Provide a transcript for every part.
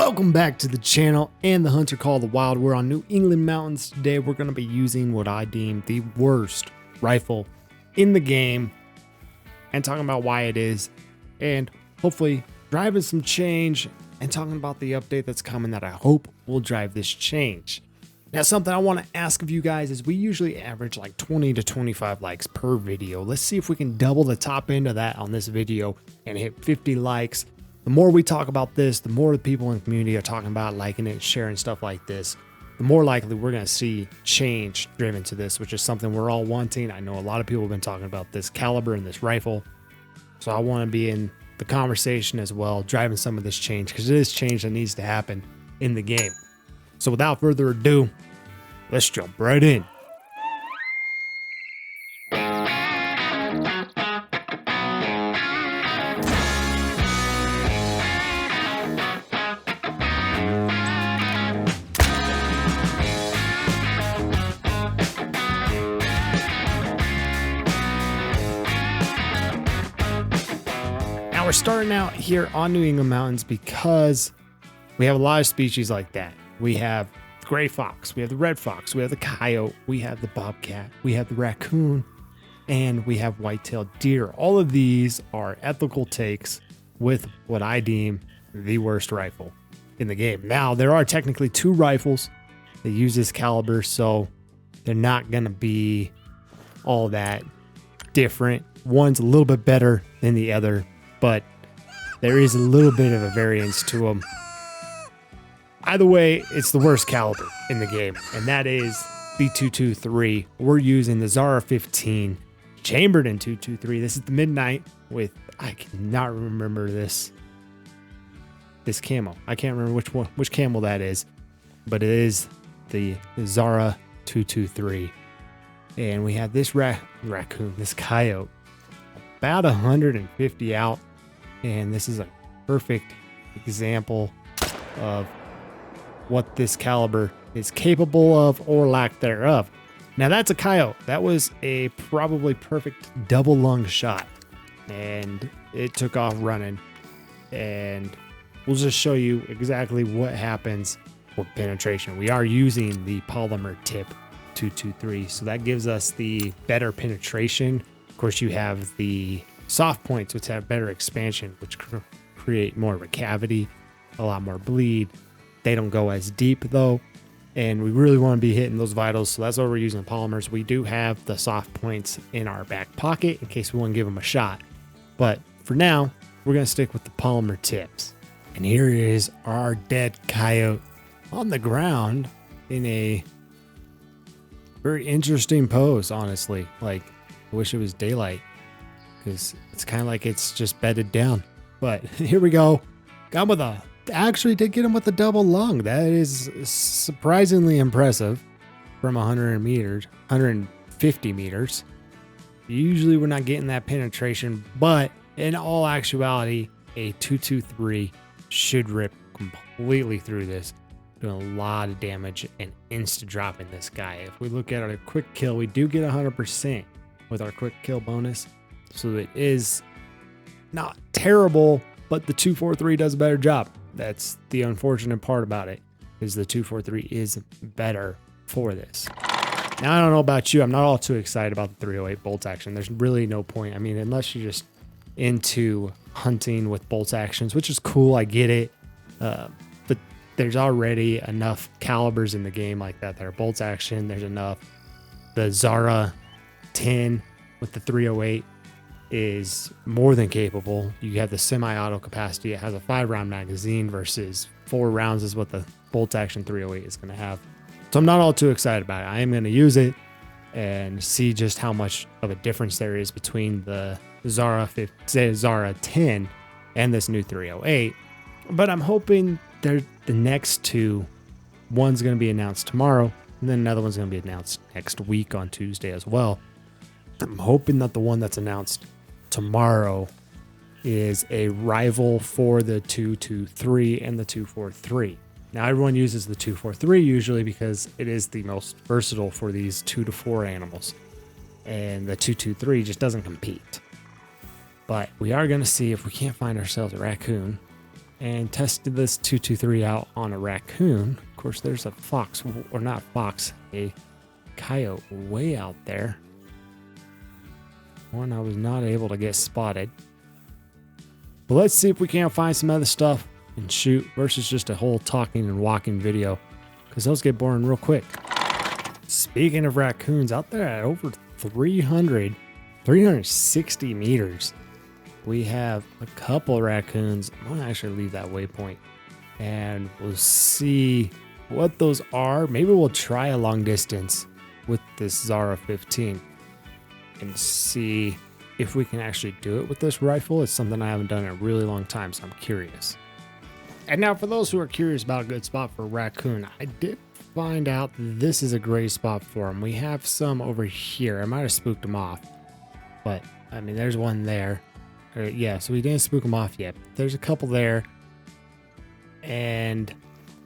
Welcome back to the channel and the Hunter Call of the Wild. We're on New England mountains today. We're going to be using what I deem the worst rifle in the game and talking about why it is, and hopefully driving some change and talking about the update that's coming that I hope will drive this change. Now, something I want to ask of you guys is we usually average like 20 to 25 likes per video. Let's see if we can double the top end of that on this video and hit 50 likes. The more we talk about this, the more the people in the community are talking about liking it, sharing stuff like this, the more likely we're going to see change driven to this, which is something we're all wanting. I know a lot of people have been talking about this caliber and this rifle, so I want to be in the conversation as well, driving some of this change, because it is change that needs to happen in the game. So without further ado, let's jump right in. Now we're starting out here on New England mountains because we have a lot of species like that. We have the gray fox, we have the red fox, we have the coyote, we have the bobcat, we have the raccoon, and we have white-tailed deer. All of these are ethical takes with what I deem the worst rifle in the game. Now, there are technically two rifles that use this caliber, so they're not going to be all that different. One's a little bit better than the other, but there is a little bit of a variance to them. Either way, it's the worst caliber in the game, and that is the 223. We're using the Zara 15, chambered in 223. This is the Midnight with, I cannot remember this camo. I can't remember which camel that is, but it is the Zara 223. And we have this raccoon, this coyote, about 150 out, and this is a perfect example of what this caliber is capable of or lack thereof. Now that's a coyote. That was a probably perfect double lung shot, and it took off running, and we'll just show you exactly what happens with penetration. We are using the polymer tip 223, so that gives us the better penetration. Of course, you have the soft points, which have better expansion, which create more of a cavity, a lot more bleed. They don't go as deep though, and we really want to be hitting those vitals, so that's why we're using polymers. We do have the soft points in our back pocket in case we want to give them a shot, but for now we're going to stick with the polymer tips. And here is our dead coyote on the ground in a very interesting pose, honestly. Like, I wish it was daylight because it's kind of like it's just bedded down, but here we go. Got with a actually did get him with a double lung. That is surprisingly impressive from 150 meters. Usually we're not getting that penetration, but in all actuality, a 223 should rip completely through this, doing a lot of damage and insta dropping this guy. If we look at our quick kill, we do get 100% with our quick kill bonus, so it is not terrible, but the 243 does a better job. That's the unfortunate part about it, is the 243 is better for this. Now, I don't know about you, I'm not all too excited about the 308 bolt action. There's really no point. I mean, unless you're just into hunting with bolt actions, which is cool, I get it. But there's already enough calibers in the game like that are bolt action. There's enough. The Zara 10 with the 308 is more than capable. You have the semi-auto capacity. It has a 5-round magazine versus 4 rounds is what the bolt action 308 is going to have. So I'm not all too excited about it. I am going to use it and see just how much of a difference there is between the Zara 10 and this new 308. But I'm hoping the next two, one's going to be announced tomorrow, and then another one's going to be announced next week on Tuesday as well. I'm hoping that the one that's announced tomorrow is a rival for the 223 and the 243. Now, everyone uses the 243 usually because it is the most versatile for these 2 to 4 animals, and the 223 just doesn't compete. But we are going to see if we can't find ourselves a raccoon and tested this 223 out on a raccoon. Of course, there's a fox, or not fox, a coyote way out there. One I was not able to get spotted. But let's see if we can't find some other stuff and shoot versus just a whole talking and walking video, because those get boring real quick. Speaking of raccoons, out there at over 360 meters, we have a couple raccoons. I'm gonna actually leave that waypoint and we'll see what those are. Maybe we'll try a long distance with this Zara 15 and see if we can actually do it with this rifle. It's something I haven't done in a really long time, so I'm curious. And now for those who are curious about a good spot for a raccoon, I did find out this is a great spot for them. We have some over here. I might have spooked them off, but I mean, there's one there. Yeah, so we didn't spook them off yet. There's a couple there, and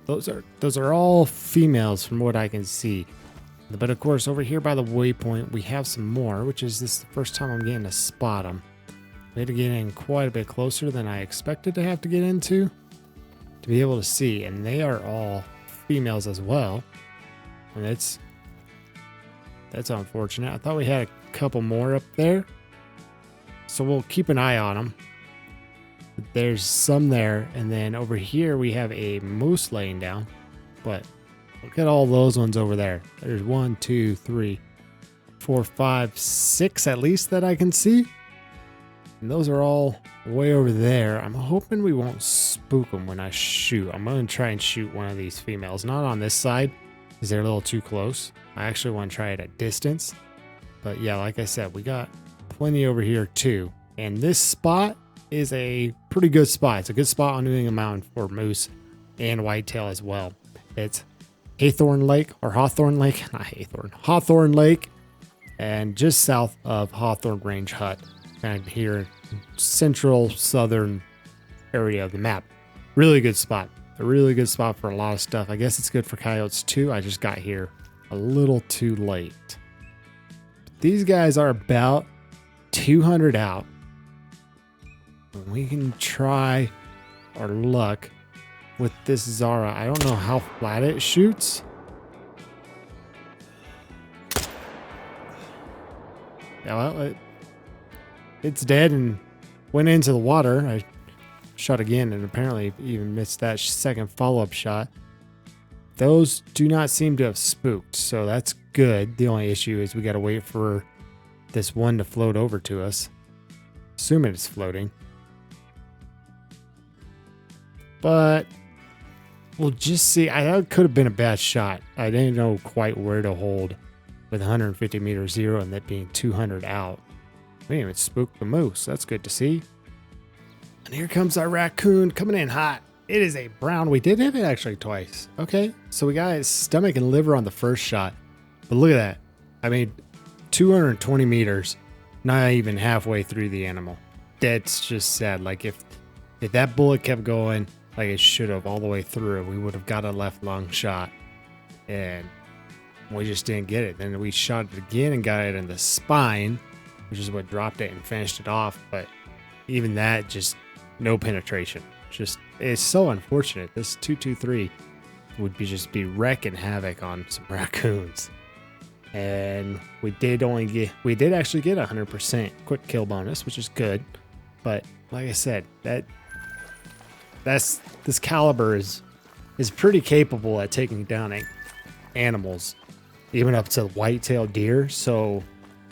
those are all females from what I can see. But of course, over here by the waypoint, we have some more, which is this is the first time I'm getting to spot them. We had to get in quite a bit closer than I expected to have to get into to be able to see, and they are all females as well. And that's unfortunate. I thought we had a couple more up there, so we'll keep an eye on them. But there's some there, and then over here we have a moose laying down. But look at all those ones over there. There's 1, 2, 3, 4, 5, 6 at least that I can see. And those are all way over there. I'm hoping we won't spook them when I shoot. I'm going to try and shoot one of these females. Not on this side, because they're a little too close. I actually want to try it at distance. But yeah, like I said, we got plenty over here too. And this spot is a pretty good spot. It's a good spot on New England Mountain for moose and whitetail as well. It's Hawthorne Lake, or Hawthorne Lake, not Hawthorne, Hawthorne Lake, and just south of Hawthorne Range Hut, kind of here, central southern area of the map. Really good spot. A really good spot for a lot of stuff. I guess it's good for coyotes too. I just got here a little too late. But these guys are about 200 out. We can try our luck with this Zara. I don't know how flat it shoots. Yeah, well, it's dead and went into the water. I shot again and apparently even missed that second follow-up shot. Those do not seem to have spooked, so that's good. The only issue is we got to wait for this one to float over to us. Assuming it's floating. But we'll just see. That could have been a bad shot. I didn't know quite where to hold with 150 meter zero and that being 200 out. We didn't even spook the moose. That's good to see. And here comes our raccoon coming in hot. It is a brown. We did hit it actually twice. Okay, so we got his stomach and liver on the first shot. But look at that. I mean, 220 meters, not even halfway through the animal. That's just sad. Like if that bullet kept going like it should have all the way through, we would have got a left lung shot. And we just didn't get it. Then we shot it again and got it in the spine, which is what dropped it and finished it off. But even that, just no penetration. Just, it's so unfortunate. This 223 would be wrecking havoc on some raccoons. And we did actually get 100% quick kill bonus, which is good. But like I said, this caliber is pretty capable at taking down animals, even up to white-tailed deer. So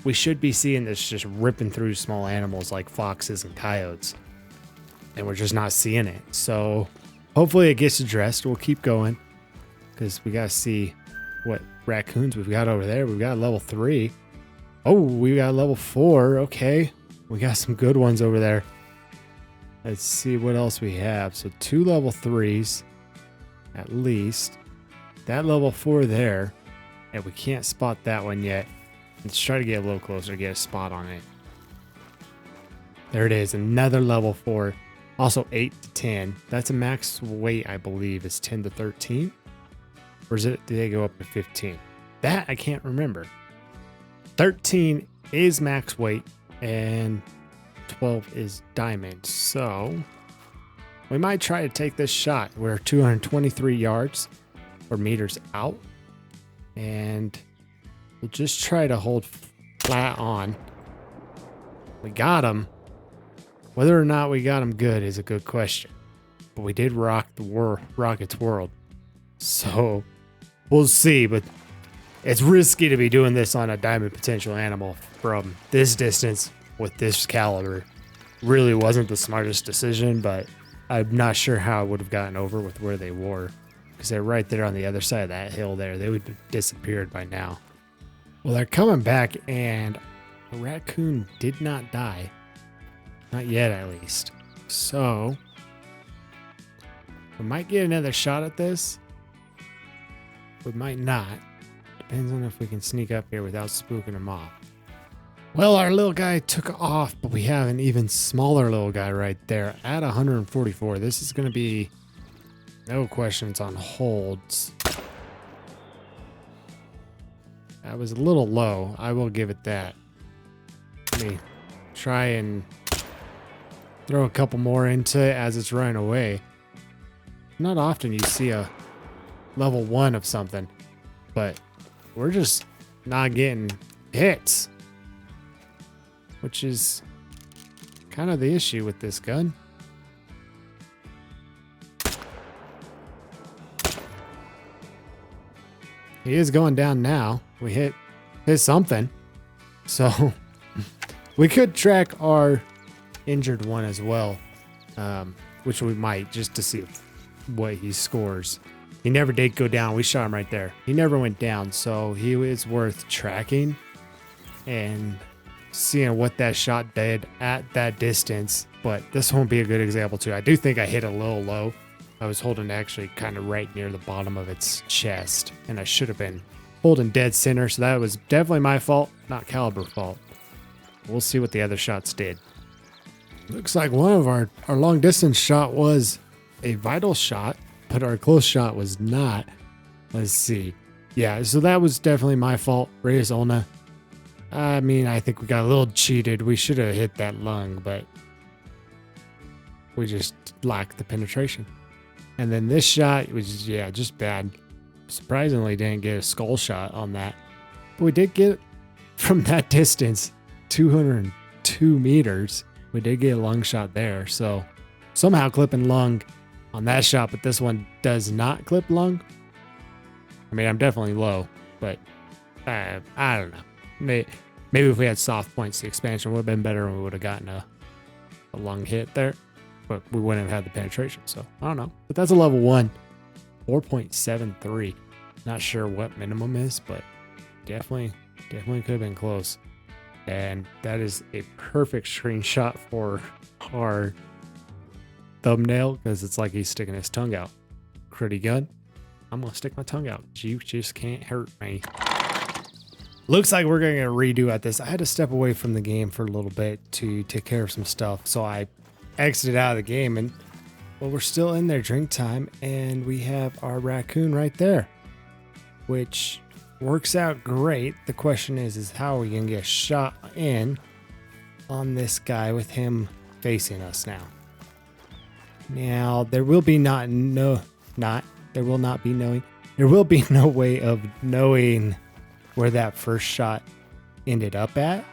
we should be seeing this just ripping through small animals like foxes and coyotes. And we're just not seeing it. So hopefully it gets addressed. We'll keep going because we got to see what raccoons we've got over there. We've got level 3. Oh, we got level 4. Okay. We got some good ones over there. Let's see what else we have. So 2 level 3s at least. That level 4 there. And we can't spot that one yet. Let's try to get a little closer, get a spot on it. There it is. Another level 4. Also 8 to 10. That's a max weight, I believe, is 10 to 13. Or do they go up to 15? That I can't remember. 13 is max weight and 12 is diamond. So We might try to take this shot. We're 223 yards or meters out. And we'll just try to hold flat on. We got him. Whether or not we got him good is a good question. But we did rock the rocket's world. So we'll see. But it's risky to be doing this on a diamond potential animal from this distance with this caliber. Really wasn't the smartest decision, but I'm not sure how it would have gotten over with where they were, because they're right there on the other side of that hill there. They would have disappeared by now. Well, they're coming back, and the raccoon did not die. Not yet, at least. So we might get another shot at this. We might not. Depends on if we can sneak up here without spooking them off. Well, our little guy took off, but we have an even smaller little guy right there at 144. This is going to be no questions on holds. That was a little low. I will give it that. Let me try and throw a couple more into it as it's running away. Not often you see a level 1 of something, but we're just not getting hits, which is kind of the issue with this gun. He is going down now. We hit something. So we could track our injured one as well, which we might, just to see what he scores. He never did go down. We shot him right there. He never went down, so he is worth tracking and seeing what that shot did at that distance. But this won't be a good example too. I do think I hit a little low. I was holding actually kind of right near the bottom of its chest, and I should have been holding dead center, so that was definitely my fault, not caliber fault. We'll see what the other shots did. Looks like one of our long distance shot was a vital shot, but our close shot was not. Let's see. Yeah, so that was definitely my fault. Arizona. I mean, I think we got a little cheated. We should have hit that lung, but we just lacked the penetration. And then this shot was, yeah, just bad. Surprisingly, didn't get a skull shot on that. But we did get, from that distance, 202 meters. We did get a lung shot there. So somehow clipping lung on that shot, but this one does not clip lung. I mean, I'm definitely low, but I don't know. Maybe if we had soft points, the expansion would have been better and we would have gotten a lung hit there, but we wouldn't have had the penetration. So I don't know, but that's a level 1, 4.73. Not sure what minimum is, but definitely could have been close. And that is a perfect screenshot for our thumbnail, because it's like he's sticking his tongue out. Pretty good. I'm gonna stick my tongue out. You just can't hurt me. Looks like we're gonna get a redo at this. I had to step away from the game for a little bit to take care of some stuff, so I exited out of the game, and well, we're still in there, drink time, and we have our raccoon right there, which works out great. The question is how are we gonna get a shot in on this guy with him facing us now? Now there will be no way of knowing where that first shot ended up at.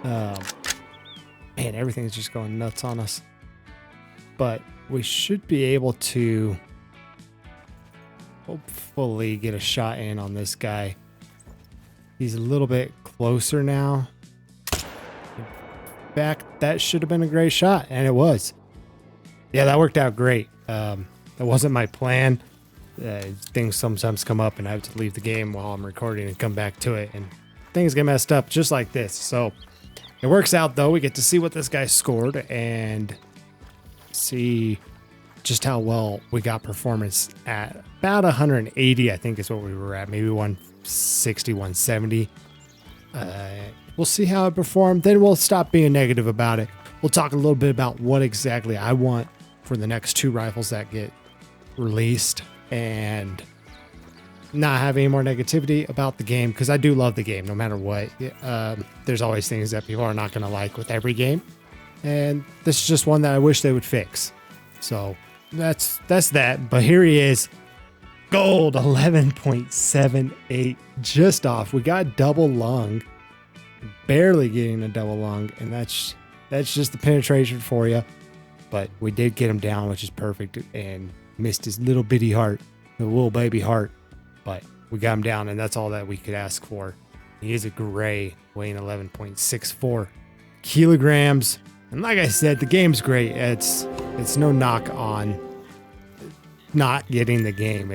Man, everything's just going nuts on us. But we should be able to hopefully get a shot in on this guy. He's a little bit closer now. Back, that should have been a great shot, and it was. Yeah, that worked out great. That wasn't my plan. Things sometimes come up and I have to leave the game while I'm recording and come back to it, and things get messed up just like this. So it works out though. We get to see what this guy scored and see just how well we got performance at about 180, I think is what we were at, maybe 160, 170. We'll see how it performed. Then we'll stop being negative about it. We'll talk a little bit about what exactly I want for the next 2 rifles that get released, and not have any more negativity about the game, because I do love the game no matter what. There's always things that people are not going to like with every game, and this is just one that I wish they would fix. So that's that. But here he is. Gold 11.78, just off. We got double lung, barely getting a double lung, and that's just the penetration for you. But we did get him down, which is perfect, and missed his little bitty heart, the little baby heart. But we got him down, and that's all that we could ask for. He is a gray, weighing 11.64 kilograms. And like I said, the game's great. It's no knock on not getting the game.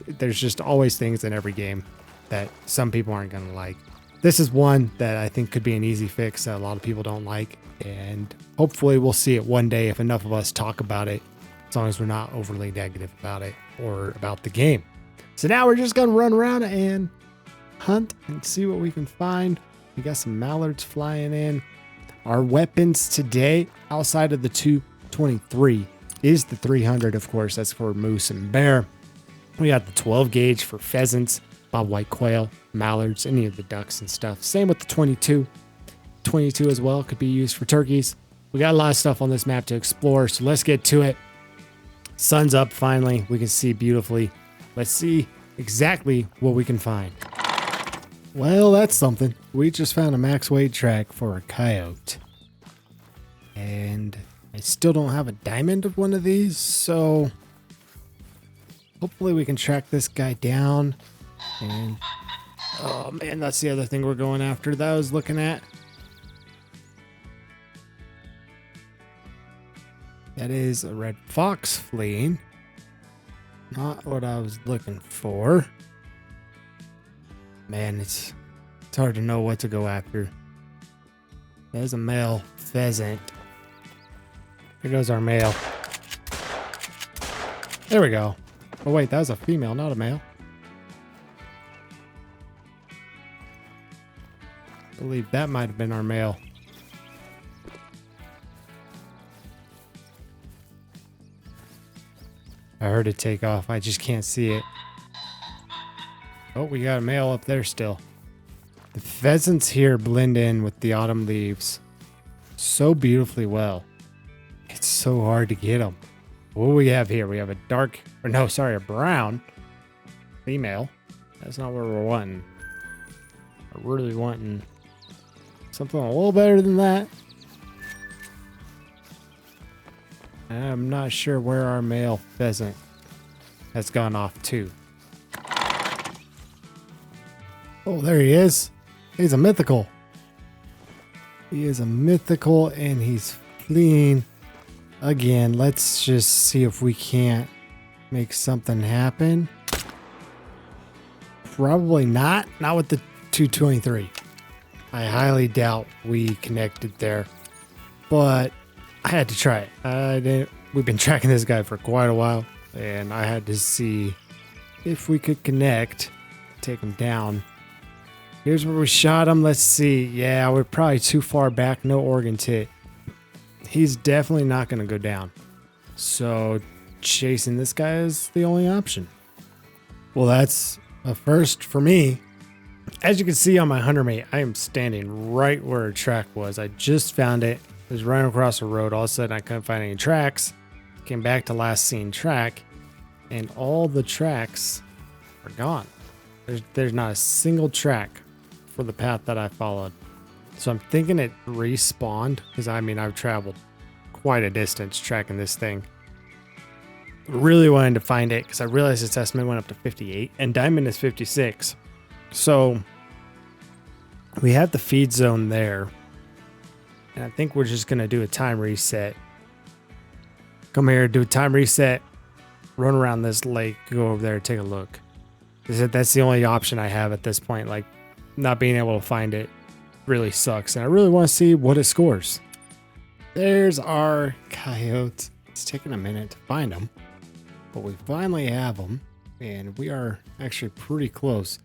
There's just always things in every game that some people aren't going to like. This is one that I think could be an easy fix that a lot of people don't like, and hopefully we'll see it one day if enough of us talk about it, as long as we're not overly negative about it or about the game. So now we're just going to run around and hunt and see what we can find. We got some mallards flying in. Our weapons today, outside of the 223, is the 300, of course. That's for moose and bear. We got the 12 gauge for pheasants, bobwhite quail, mallards, any of the ducks and stuff. Same with the 22. 22 as well could be used for turkeys. We got a lot of stuff on this map to explore, so let's get to it. Sun's up finally. We can see beautifully. Let's see exactly what we can find. Well, that's something. We just found a max weight track for a coyote. And I still don't have a diamond of one of these, so hopefully we can track this guy down. And oh man, that's the other thing we're going after that I was looking at. That is a red fox fleeing. Not what I was looking for. Man, it's hard to know what to go after. There's a male pheasant. Here goes our male. There we go. Oh wait, that was a female, not a male. I believe that might have been our male. I heard it take off. I just can't see it. Oh, we got a male up there still. The pheasants here blend in with the autumn leaves so beautifully well. It's so hard to get them. What do we have here? We have a a brown female. That's not what we're wanting. We're really wanting something a little better than that. I'm not sure where our male pheasant has gone off to. Oh, there he is. He's a mythical. He is a mythical and he's fleeing again. Let's just see if we can't make something happen. Probably not. Not with the 223. I highly doubt we connected there. But I had to try it. We've been tracking this guy for quite a while, and I had to see if we could connect, take him down. Here's where we shot him. Let's see. Yeah, we're probably too far back. No organ tit. He's definitely not going to go down. So chasing this guy is the only option. Well, that's a first for me. As you can see on my hunter mate, I am standing right where a track was. I just found it. It was running across the road. All of a sudden, I couldn't find any tracks. Came back to last seen track, and all the tracks are gone. There's not a single track for the path that I followed. So I'm thinking it respawned, because I mean, I've traveled quite a distance tracking this thing. Really wanted to find it because I realized its estimate went up to 58 and diamond is 56. So we have the feed zone there. And I think we're just going to do a time reset. Come here, do a time reset, run around this lake, go over there, take a look. That's the only option I have at this point. Like, not being able to find it really sucks. And I really want to see what it scores. There's our coyote. It's taking a minute to find them, but we finally have them. And we are actually pretty close.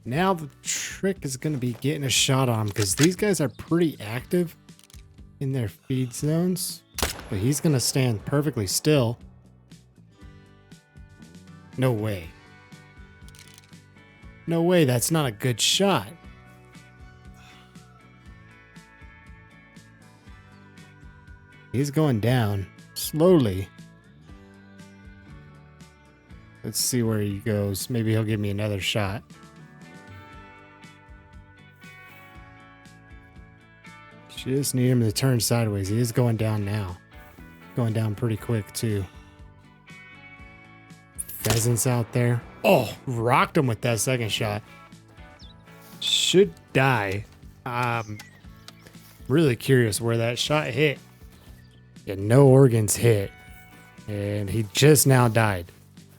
Now the trick is going to be getting a shot on them because these guys are pretty active in their feed zones. But he's going to stand perfectly still. No way. No way, that's not a good shot. He's going down slowly. Let's see where he goes. Maybe he'll give me another shot. Just need him to turn sideways. He is going down now. Going down pretty quick too. Pheasants out there. Oh, rocked him with that second shot. Should die. Really curious where that shot hit. Yeah, no organs hit. And he just now died.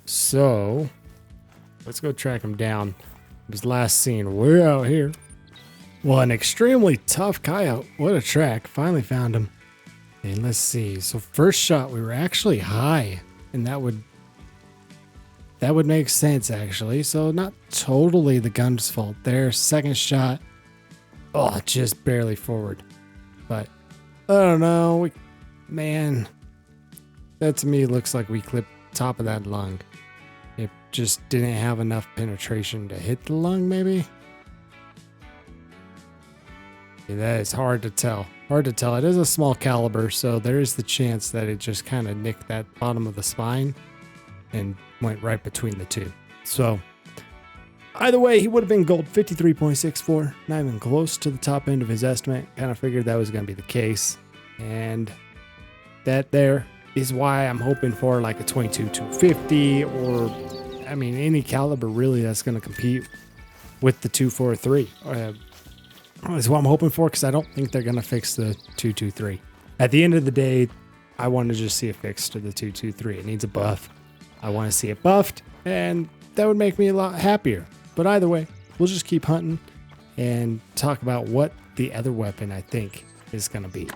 So let's go track him down. He was last seen way out here. Well, an extremely tough coyote. What a track. Finally found him. And let's see. So first shot, we were actually high. And that would make sense, actually. So not totally the gun's fault there. Second shot. Oh, just barely forward. But I don't know. Man, that to me looks like we clipped top of that lung. It just didn't have enough penetration to hit the lung, maybe? Yeah, that is hard to tell. Hard to tell. It is a small caliber, so there is the chance that it just kind of nicked that bottom of the spine and went right between the two. So either way, he would have been gold 53.64. Not even close to the top end of his estimate. Kind of figured that was going to be the case. And that there is why I'm hoping for like a 22-250 or, I mean, any caliber really that's going to compete with the 243. Is what I'm hoping for, because I don't think they're going to fix the 223. At the end of the day, I want to just see a fix to the 223. It needs a buff. I want to see it buffed, and that would make me a lot happier. But either way, we'll just keep hunting and talk about what the other weapon I think is going to be.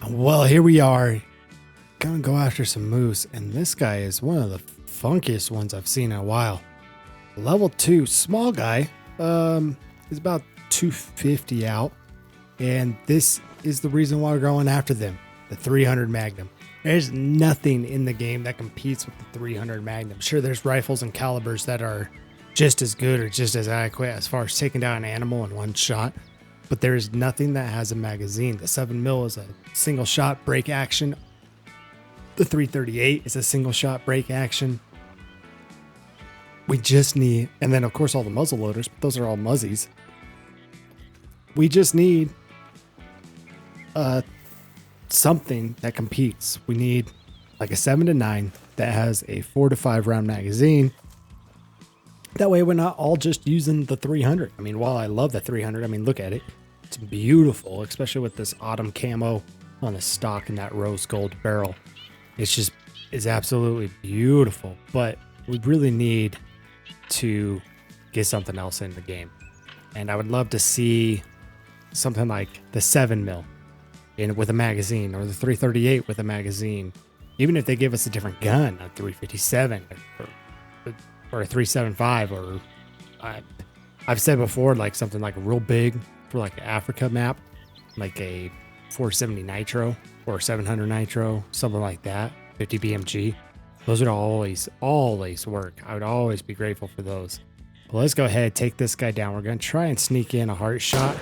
Well, here we are. Gonna go after some moose, and this guy is one of the funkiest ones I've seen in a while. Level 2, small guy. Is about 250 out, and this is the reason why we're going after them. The 300 Magnum. There's nothing in the game that competes with the 300 Magnum. Sure, there's rifles and calibers that are just as good or just as adequate as far as taking down an animal in one shot, but there is nothing that has a magazine. The 7mm is a single shot break action. The 338 is a single shot break action. We just need, and then of course all the muzzle loaders, but those are all muzzies. We just need something that competes. We need like a 7-9 that has a 4 to 5 round magazine. That way we're not all just using the 300. I mean, while I love the 300, I mean, look at it. It's beautiful, especially with this autumn camo on the stock and that rose gold barrel. It's absolutely beautiful, but we really need to get something else in the game. And I would love to see something like the 7mm with a magazine, or the 338 with a magazine. Even if they give us a different gun, a 357 or a 375, or I've said before, like something like real big for like an Africa map, like a 470 nitro or 700 nitro, something like that, 50 BMG. Those would always work. I would always be grateful for those. Well, let's go ahead, take this guy down. We're going to try and sneak in a heart shot.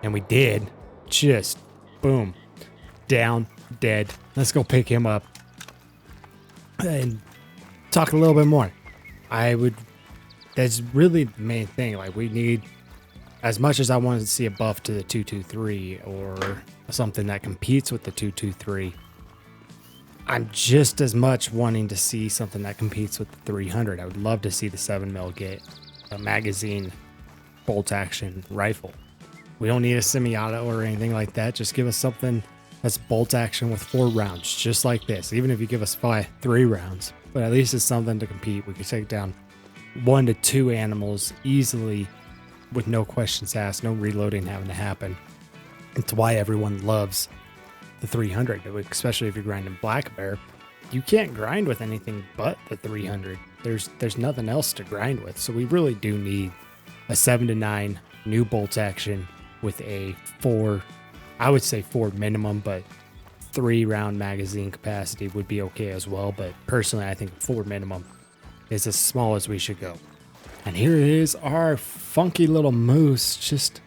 And we did. Just boom. Down, dead. Let's go pick him up and talk a little bit more. That's really the main thing. Like, we need, as much as I wanted to see a buff to the 223 or something that competes with the 223, I'm just as much wanting to see something that competes with the 300. I would love to see the 7mm get a magazine bolt action rifle. We don't need a semi-auto or anything like that. Just give us something that's bolt action with 4 rounds, just like this. Even if you give us 3 rounds, but at least it's something to compete. We can take down 1 to 2 animals easily with no questions asked, no reloading having to happen. It's why everyone loves the 300, especially if you're grinding black bear. You can't grind with anything but the 300. There's nothing else to grind with. So we really do need a 7-9 new bolt action with a 4, I would say 4 minimum, but 3 round magazine capacity would be okay as well. But personally, I think 4 minimum is as small as we should go. And here is our funky little moose. Just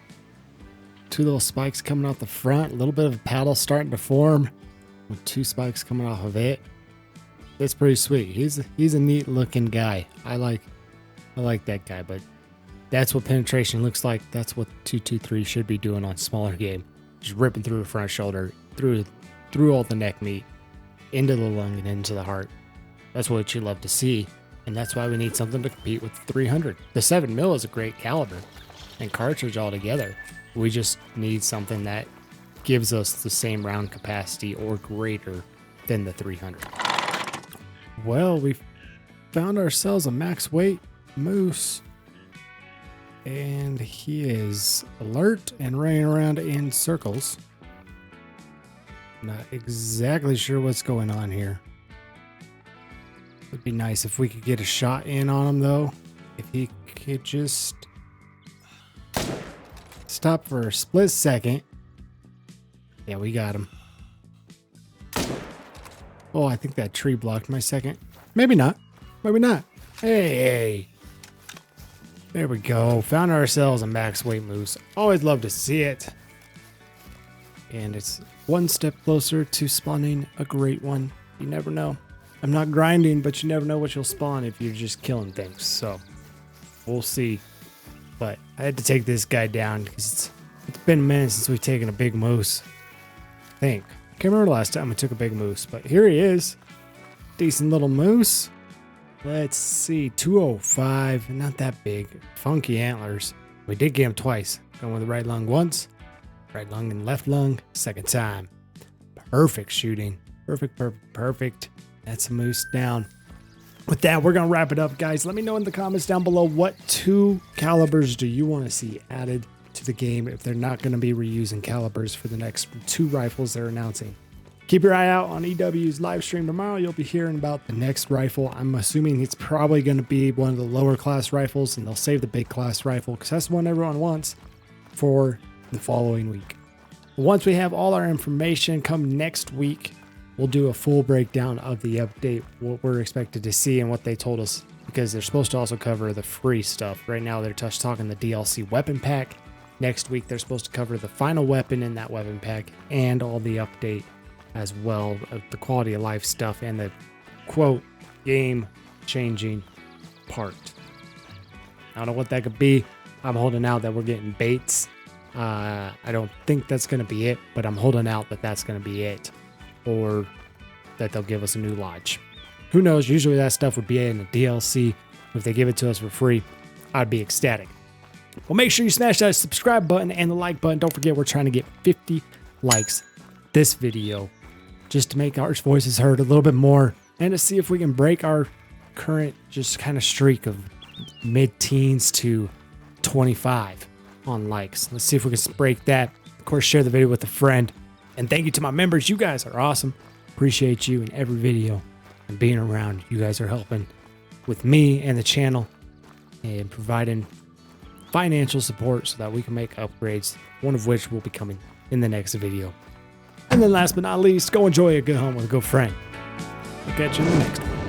2 little spikes coming off the front, a little bit of a paddle starting to form with 2 spikes coming off of it. That's pretty sweet. He's a neat looking guy. I like that guy, but that's what penetration looks like. That's what 223 should be doing on smaller game. Just ripping through the front shoulder, through all the neck meat, into the lung and into the heart. That's what you love to see, and that's why we need something to compete with the 300. The 7mm is a great caliber and cartridge altogether. We just need something that gives us the same round capacity or greater than the 300. Well, we found ourselves a max weight moose, and he is alert and running around in circles. Not exactly sure what's going on here. Would be nice if we could get a shot in on him, though. If he could just stop for a split second. Yeah, we got him. Oh, I think that tree blocked my second. Maybe not. Maybe not. Hey. There we go. Found ourselves a max weight moose. Always love to see it. And it's one step closer to spawning a great one. You never know. I'm not grinding, but you never know what you'll spawn if you're just killing things. So we'll see. But I had to take this guy down because it's been a minute since we've taken a big moose. I think. Can't remember the last time I took a big moose, but here he is. Decent little moose. Let's see, 205, not that big. Funky antlers. We did get him twice. Going with the right lung once, right lung and left lung second time. Perfect shooting. Perfect. That's a moose down. With that, we're going to wrap it up, guys. Let me know in the comments down below what 2 calibers do you want to see added to the game if they're not going to be reusing calibers for the next 2 rifles they're announcing. Keep your eye out on EW's live stream tomorrow. You'll be hearing about the next rifle. I'm assuming it's probably going to be one of the lower class rifles, and they'll save the big class rifle because that's the one everyone wants for the following week. Once we have all our information, come next week, we'll do a full breakdown of the update, what we're expected to see and what they told us, because they're supposed to also cover the free stuff. Right now, they're just talking the DLC weapon pack. Next week, they're supposed to cover the final weapon in that weapon pack and all the update as well, of the quality of life stuff and the quote game-changing part. I don't know what that could be. I'm holding out that we're getting baits. I don't think that's going to be it, but I'm holding out that that's going to be it, or that they'll give us a new lodge. Who knows? Usually that stuff would be in the DLC. If they give it to us for free, I'd be ecstatic. Well, make sure you smash that subscribe button and the like button. Don't forget, we're trying to get 50 likes this video just to make our voices heard a little bit more and to see if we can break our current just kind of streak of mid-teens to 25 on likes. Let's see if we can break that. Of course, share the video with a friend. And thank you to my members. You guys are awesome. Appreciate you in every video and being around. You guys are helping with me and the channel and providing financial support so that we can make upgrades, one of which will be coming in the next video. And then last but not least, go enjoy a good hunt with a good friend. I'll catch you in the next one.